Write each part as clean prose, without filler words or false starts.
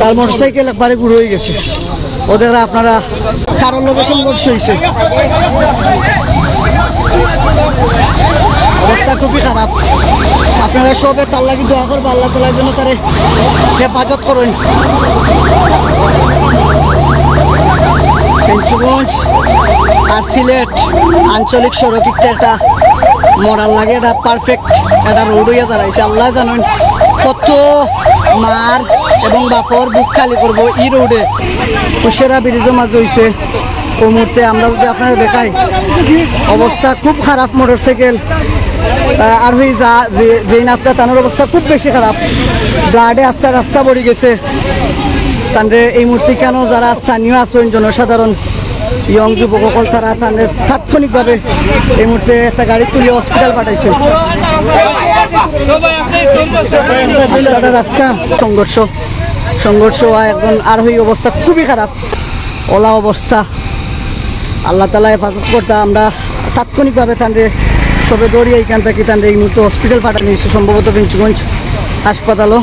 তার মোটরসাইকেল একবারে গুঁড়ো হয়ে গেছে। ওদের আপনারা কারোর লোকের সংঘর্ষ হয়েছে, অবস্থা খুবই খারাপ। আপনারা সবে তার লাগি দোয়া করবো, আল্লাহ তাআলার জন্য তারে হেফাজত করেন। ফেঞ্চুগঞ্জ আর সিলেট আঞ্চলিক সড়ক একটা মরার লাগে, এটা পারফেক্ট একটা রোড হইয়া দাঁড়াইছে। আল্লাহ জানেন কত মার এবং বাপর বুক খালি করবো এই রোডে। কুশেরা ব্রিজও মাঝে হয়েছে ওই মুহূর্তে। আমরা যদি আপনারা দেখাই অবস্থা খুব খারাপ, মোটরসাইকেল আর হয়ে যা যে রাস্তা তানোর অবস্থা খুব বেশি খারাপ, ব্লাডে রাস্তা পড়ে গেছে। তাদের এই মুহূর্তে কেন যারা স্থানীয় আছেন জনসাধারণ ইয়ং যুবকসকল তারা তাদের তাৎক্ষণিকভাবে এই মুহূর্তে একটা গাড়ি তুলে হসপিটাল পাঠাইছে। রাস্তা সংঘর্ষ একজন আর হই অবস্থা খুবই খারাপ, ওলা অবস্থা। আল্লাহ তাআলা হেফাজত করতে আমরা তাৎক্ষণিকভাবে তাদের সবে দৌড়িয়ে এইখান থেকে তাদের এই মুহূর্তে হসপিটাল পাঠানো হয়েছে, সম্ভবত ফেঞ্চুগঞ্জ হাসপাতালও।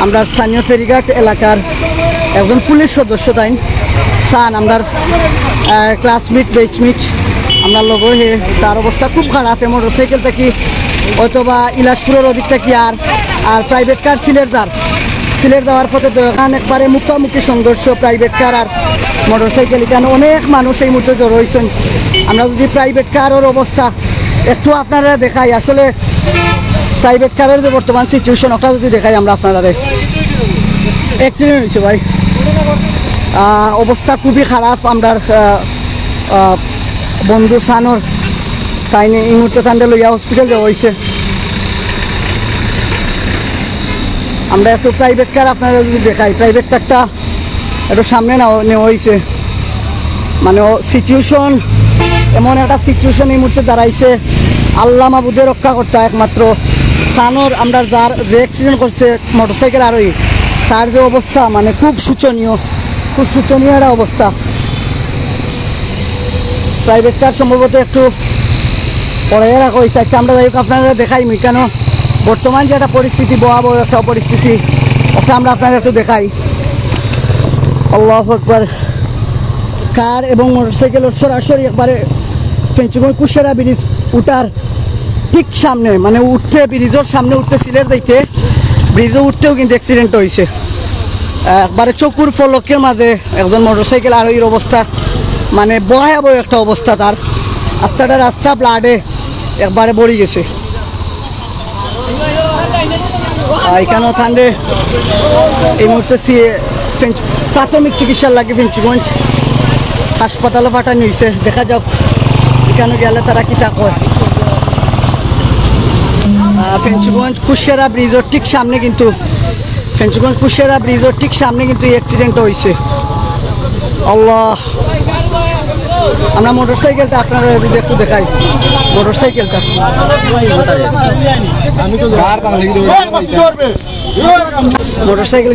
আমরা স্থানীয় ফেরিঘাট এলাকার একজন পুলিশ সদস্য তাই সান আমরা ক্লাসমেট বেচমেট আমরা লগর হে, তার অবস্থা খুব খারাপ। মোটরসাইকেল থেকে অথবা ইলাসপুরের ওদিক থেকে আর প্রাইভেট কার সিলেট যাওয়ার পথে দোকান একবারে মুখোমুখি সংঘর্ষ, প্রাইভেট কার আর মোটরসাইকেল। এখানে অনেক মানুষ এই মুহূর্তে জড়ো হয়েছেন। আমরা যদি প্রাইভেট কারের অবস্থা একটু আপনারা দেখাই, আসলে প্রাইভেট কারের যে বর্তমান সিচুয়েশন ওটা যদি দেখাই আমরা আপনারা, অ্যাক্সিডেন্ট হয়েছে ভাই, অবস্থা খুবই খারাপ। আমরা বন্ধু সানোর তাই এই মুহূর্তে তান্ডে লইয়া হসপিটাল যাওয়া হয়েছে। আমরা একটু প্রাইভেট কার আপনারা যদি দেখাই, প্রাইভেট কারটা একটু সামনে নেওয়া হয়েছে। মানে সিচুয়েশন এমন একটা সিচুয়েশন এই মুহূর্তে দাঁড়াইছে, আল্লাহ মাবুদের রক্ষা করতে একমাত্র সানোর আমরা যে অ্যাক্সিডেন্ট করছে মোটরসাইকেল আরোহী, তার যে অবস্থা মানে খুব শোচনীয় একটা অবস্থা। প্রাইভেট কার সম্ভবত একটু পরে রাখা হয়েছে। আচ্ছা আমরা যাই হোক আপনারা দেখাই কেন বর্তমান যে একটা পরিস্থিতি, ভয়াবহ একটা পরিস্থিতি, ওটা আমরা আপনারা একটু দেখাই। আল্লাহু আকবার। কার এবং মোটরসাইকেলের সরাসরি একবারে ফেঞ্চুগঞ্জ কুশেরা ব্রিজ উঠার ঠিক সামনে, মানে উঠতে ব্রিজের সামনে উঠতে সিলেট যাইতে ব্রিজে উঠতেও কিন্তু অ্যাক্সিডেন্ট হয়েছে। একবারে চকুর ফলকের মাঝে একজন মোটরসাইকেল আরোহীর অবস্থা মানে ভয়াবহ একটা অবস্থা। তার রাস্তা ব্লাডে একবারে ভরে গেছে। এখানেও ঠান্ডে এই মুহূর্তে প্রাথমিক চিকিৎসার লাগে ফেঞ্চুগঞ্জ হাসপাতালে পাঠানো হয়েছে। দেখা যাক এখানে গেলে তারা কি তা কয়। ফেঞ্চুগঞ্জ কুশেরা ব্রিজের ঠিক সামনে কিন্তু এই অ্যাক্সিডেন্টটা হয়েছে। আল্লাহ, আমরা মোটরসাইকেলটা আপনারা যদি একটু দেখাই, মোটরসাইকেলটা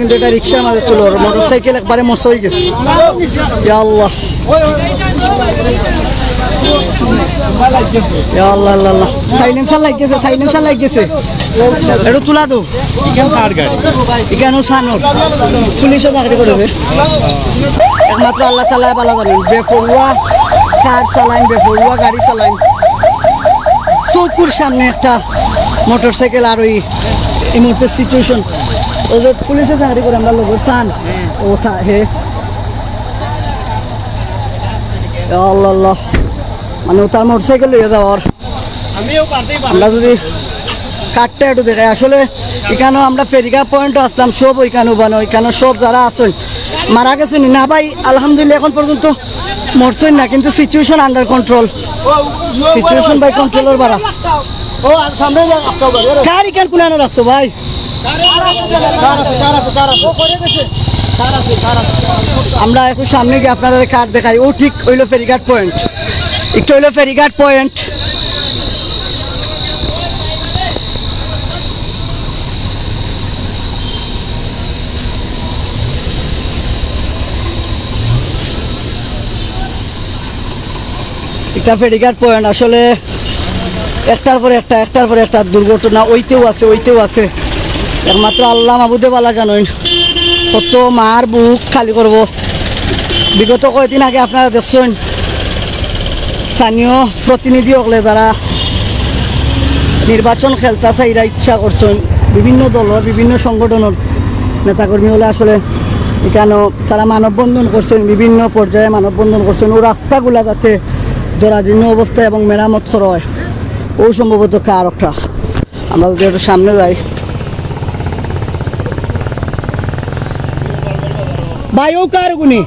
কিন্তু এটা রিক্সার মাঝে চলো, মোটরসাইকেল একবারে মশ হয়ে গেছে। আল্লাহ আল্লাহ, সাইলেন্সার লাগছে একটু তুলা দো। এখানেও সানোর পুলিশও চাকরি করেছে, একমাত্র আল্লাহ তাআলা ভালো জানেন। বেপরোয়া কার চালাইন, বেপরোয়া গাড়ি চালাইন, চৌকুর সামনে একটা মোটরসাইকেল আর এই মুহূর্তে সিচুয়েশন। ও যে পুলিশে চাকরি করে আমরা লোক চান ও হে আল্লাহ, মানে তার মোটরসাইকেল লইয়া যাওয়ার। আমরা যদি কাঠটা একটু দেখাই, আসলে এখানেও আমরা ফেরিঘাট পয়েন্টও আসলাম, সব ওইখানেও বানো, ওইখানে সব যারা আসেন মারা গেছেন না ভাই, আলহামদুলিল্লাহ এখন পর্যন্ত মরছেন না, কিন্তু situation under control, situation by কন্ট্রোলের বাড়া। কার ইকান কোন রাখছো ভাই? আমরা এখন সামনে গিয়ে আপনারা কার দেখাই। ও ঠিক হইলো ফেরিঘাট পয়েন্ট, একটু হইলো ফেরিঘাট পয়েন্ট। এটা ফেরিঘাট পয়েন্ট। আসলে একটার পর একটা দুর্ঘটনা ওইতেও আছে একমাত্র আল্লাহ মাবুদে বালা জানেন। কত মার বুক খালি করব। বিগত কয়েকদিন আগে আপনারা দেখছেন স্থানীয় প্রতিনিধি হলে যারা নির্বাচন খেলতা চাইরা ইচ্ছা করছেন বিভিন্ন দলের বিভিন্ন সংগঠনের নেতাকর্মী হলে আসলে এখানেও তারা মানববন্ধন করছেন, বিভিন্ন পর্যায়ে মানববন্ধন করছেন। ও রাস্তাগুলা যাতে জরাজীর্ণ অবস্থা এবং মেরামত করা হয়, ও সম্ভবত কার একটা। আমরা যদি একটু সামনে যাই, ভাই ও কার গুনি